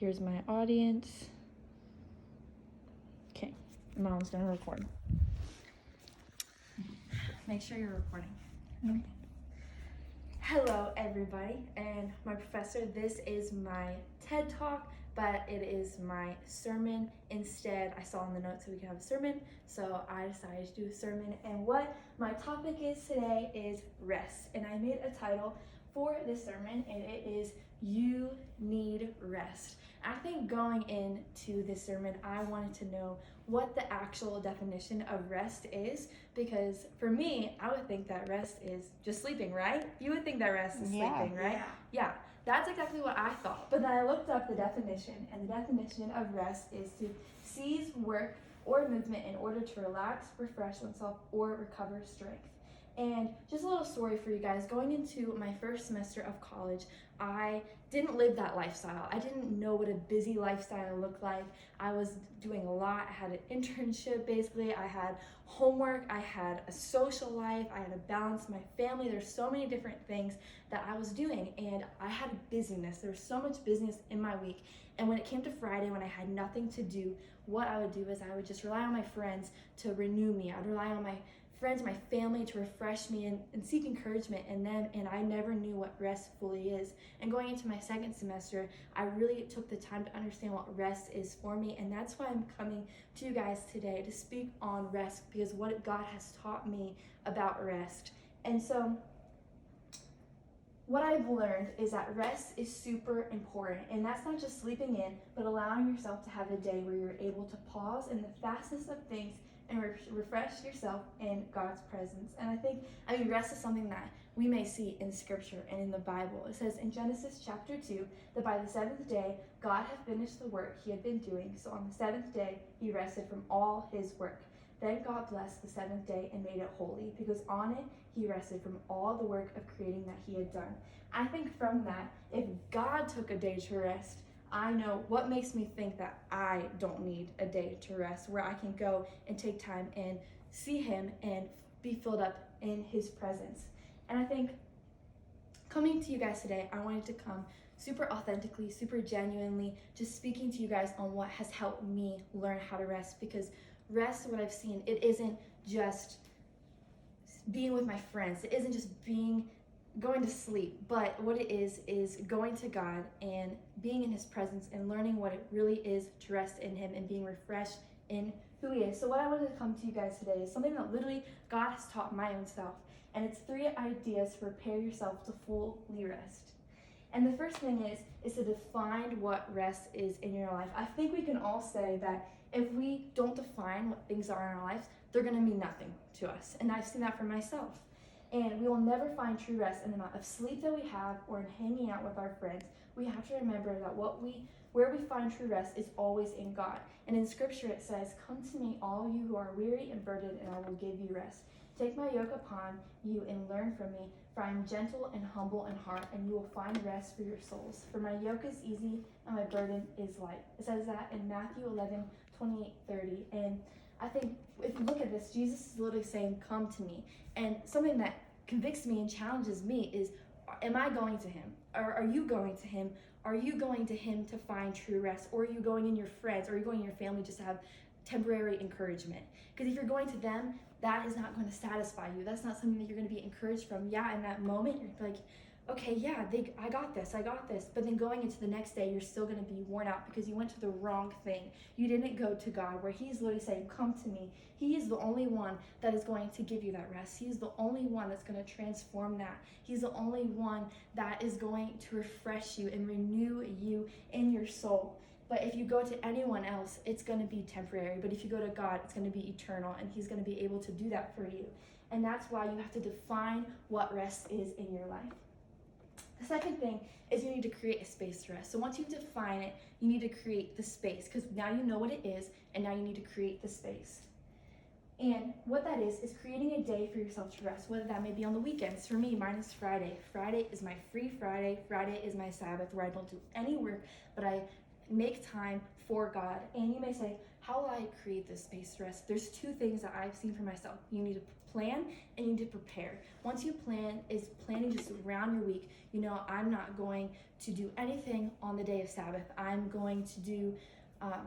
Here's my audience. Okay, Mom's gonna record. Make sure you're recording. Okay. Hello, everybody, and my professor. This is my TED Talk, but it is my sermon instead. I saw in the notes that we could have a sermon, so I decided to do a sermon. And what my topic is today is rest. And I made a title for this sermon, and it is You Need Rest. I think going into this sermon, I wanted to know what the actual definition of rest is, because for me, I would think that rest is just sleeping, right? You would think that rest is sleeping, right? Yeah, that's exactly what I thought. But then I looked up the definition, and the definition of rest is to cease work or movement in order to relax, refresh oneself, or recover strength. And just a little story for you guys. Going into my first semester of college, I didn't live that lifestyle. I didn't know what a busy lifestyle looked like. I was doing a lot. I had an internship basically. I had homework. I had a social life. I had to balance my family. There's so many different things that I was doing, and I had busyness. There was so much business in my week. And when it came to Friday, when I had nothing to do, what I would do is I would just rely on my friends to renew me. I'd rely on my friends, my family to refresh me and seek encouragement in them, and I never knew what rest fully is. And going into my second semester, I really took the time to understand what rest is for me, and that's why I'm coming to you guys today to speak on rest, because what God has taught me about rest. And so what I've learned is that rest is super important, and that's not just sleeping in, but allowing yourself to have a day where you're able to pause in the fastest of things and refresh yourself in God's presence. And I mean, rest is something that we may see in Scripture and in the Bible. It says in Genesis chapter 2 that by the seventh day, God had finished the work he had been doing. So on the seventh day, he rested from all his work. Then God blessed the seventh day and made it holy, because on it, he rested from all the work of creating that he had done. I think from that, if God took a day to rest, I know what makes me think that I don't need a day to rest, where I can go and take time and see him and be filled up in his presence. And I think coming to you guys today, I wanted to come super authentically, super genuinely, just speaking to you guys on what has helped me learn how to rest, because rest, what I've seen, it isn't just being with my friends. It isn't just going to sleep, but what it is going to God and being in his presence and learning what it really is to rest in him and being refreshed in who he is. So what I wanted to come to you guys today is something that literally God has taught my own self, and it's 3 ideas to prepare yourself to fully rest. And the first thing is to define what rest is in your life. I think we can all say that if we don't define what things are in our lives, they're going to mean nothing to us. And I've seen that for myself. And we will never find true rest in the amount of sleep that we have or in hanging out with our friends. We have to remember that where we find true rest is always in God. And in Scripture it says, "Come to me, all you who are weary and burdened, and I will give you rest. Take my yoke upon you and learn from me, for I am gentle and humble in heart, and you will find rest for your souls. For my yoke is easy and my burden is light." It says that in Matthew 11:28-30. And I think if you look at this, Jesus is literally saying, "Come to me." And something that convicts me and challenges me is, am I going to him? Or are you going to him? Are you going to him to find true rest? Or are you going in your friends? Or are you going in your family just to have temporary encouragement? Because if you're going to them, that is not going to satisfy you. That's not something that you're going to be encouraged from. Yeah, in that moment, you're like, okay, yeah, I got this. But then going into the next day, you're still going to be worn out because you went to the wrong thing. You didn't go to God, where he's literally saying, "Come to me." He is the only one that is going to give you that rest. He's the only one that's going to transform that. He's the only one that is going to refresh you and renew you in your soul. But if you go to anyone else, it's going to be temporary. But if you go to God, it's going to be eternal, and he's going to be able to do that for you. And that's why you have to define what rest is in your life. The second thing is you need to create a space to rest. So once you define it, you need to create the space, because now you know what it is, and now you need to create the space. And what that is creating a day for yourself to rest, whether that may be on the weekends. For me, mine is Friday. Friday is my free Friday. Friday is my Sabbath, where I don't do any work, but I make time for God. And you may say, how will I create this space to rest? There's two things that I've seen for myself. You need to plan and you need to prepare. Once you plan, is planning just around your week. I'm not going to do anything on the day of Sabbath. I'm going to do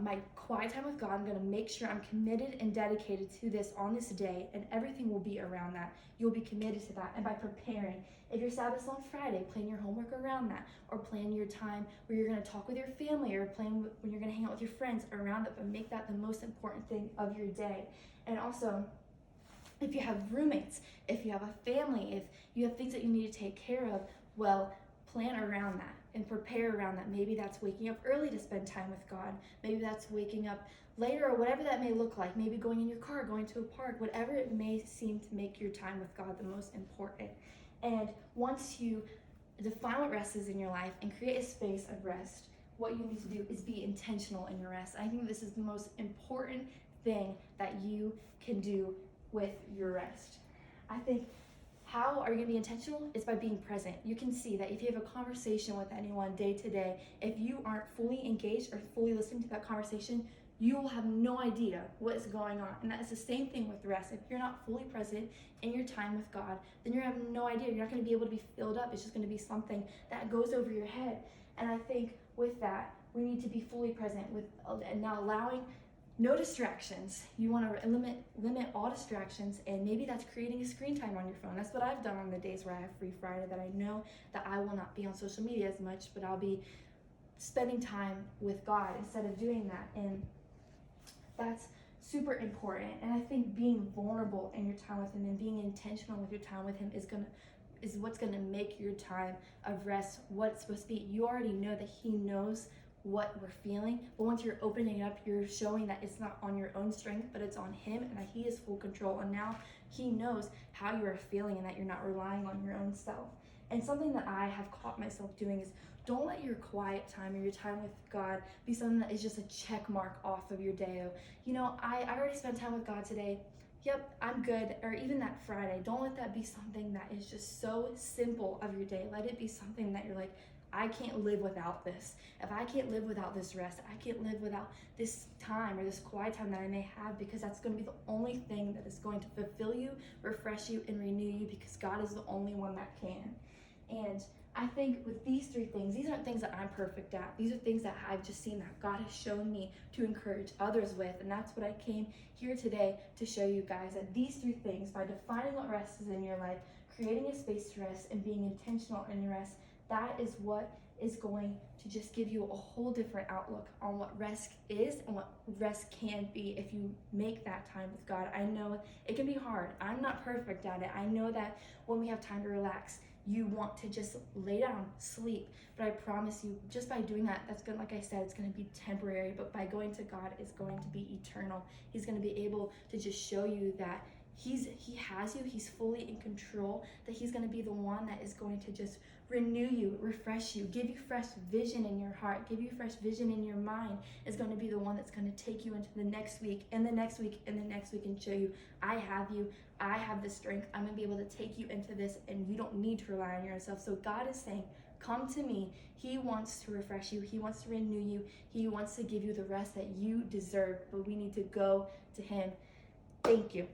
my quiet time with God. I'm going to make sure I'm committed and dedicated to this on this day, and everything will be around that. You'll be committed to that. And by preparing, if your Sabbath's on Friday, plan your homework around that, or plan your time where you're going to talk with your family, or plan when you're going to hang out with your friends around it, but make that the most important thing of your day. And also, if you have roommates, if you have a family, if you have things that you need to take care of, well, plan around that and prepare around that. Maybe that's waking up early to spend time with God. Maybe that's waking up later, or whatever that may look like. Maybe going in your car, going to a park, whatever it may seem to make your time with God the most important. And once you define what rest is in your life and create a space of rest, what you need to do is be intentional in your rest. I think this is the most important thing that you can do with your rest. I think, how are you going to be intentional? It's by being present. You can see that if you have a conversation with anyone day to day, if you aren't fully engaged or fully listening to that conversation, you will have no idea what is going on. And that is the same thing with rest. If you're not fully present in your time with God, then you're having no idea. You're not going to be able to be filled up. It's just going to be something that goes over your head. And I think with that, we need to be fully present with, and now allowing no distractions. You want to limit all distractions, and maybe that's creating a screen time on your phone. That's what I've done on the days where I have free Friday, that I know that I will not be on social media as much, but I'll be spending time with God instead of doing that. And that's super important. And I think being vulnerable in your time with Him and being intentional with your time with Him is what's gonna make your time of rest what it's supposed to be. You already know that He knows what we're feeling, but once you're opening it up, you're showing that it's not on your own strength, but it's on Him, and that He is full control. And now He knows how you are feeling, and that you're not relying on your own self. And something that I have caught myself doing is, don't let your quiet time or your time with God be something that is just a check mark off of your day. I already spent time with God today. Yep, I'm good. Or even that Friday. Don't let that be something that is just so simple of your day. Let it be something that you're like, I can't live without this. If I can't live without this rest, I can't live without this time or this quiet time that I may have, because that's going to be the only thing that is going to fulfill you, refresh you, and renew you, because God is the only one that can. And I think with these three things, these aren't things that I'm perfect at. These are things that I've just seen that God has shown me to encourage others with. And that's what I came here today to show you guys, that these three things, by defining what rest is in your life, creating a space to rest, and being intentional in your rest, that is what is going to just give you a whole different outlook on what rest is and what rest can be if you make that time with God. I know it can be hard. I'm not perfect at it. I know that when we have time to relax, you want to just lay down, sleep. But I promise you, just by doing that, that's going, like I said, it's going to be temporary. But by going to God, it's going to be eternal. He's going to be able to just show you that He has you, He's fully in control, that He's going to be the one that is going to just renew you, refresh you, give you fresh vision in your heart, give you fresh vision in your mind, is going to be the one that's going to take you into the next week and the next week and the next week and show you, I have you, I have the strength, I'm going to be able to take you into this, and you don't need to rely on yourself. So God is saying, come to me. He wants to refresh you, He wants to renew you, He wants to give you the rest that you deserve, but we need to go to Him. Thank you.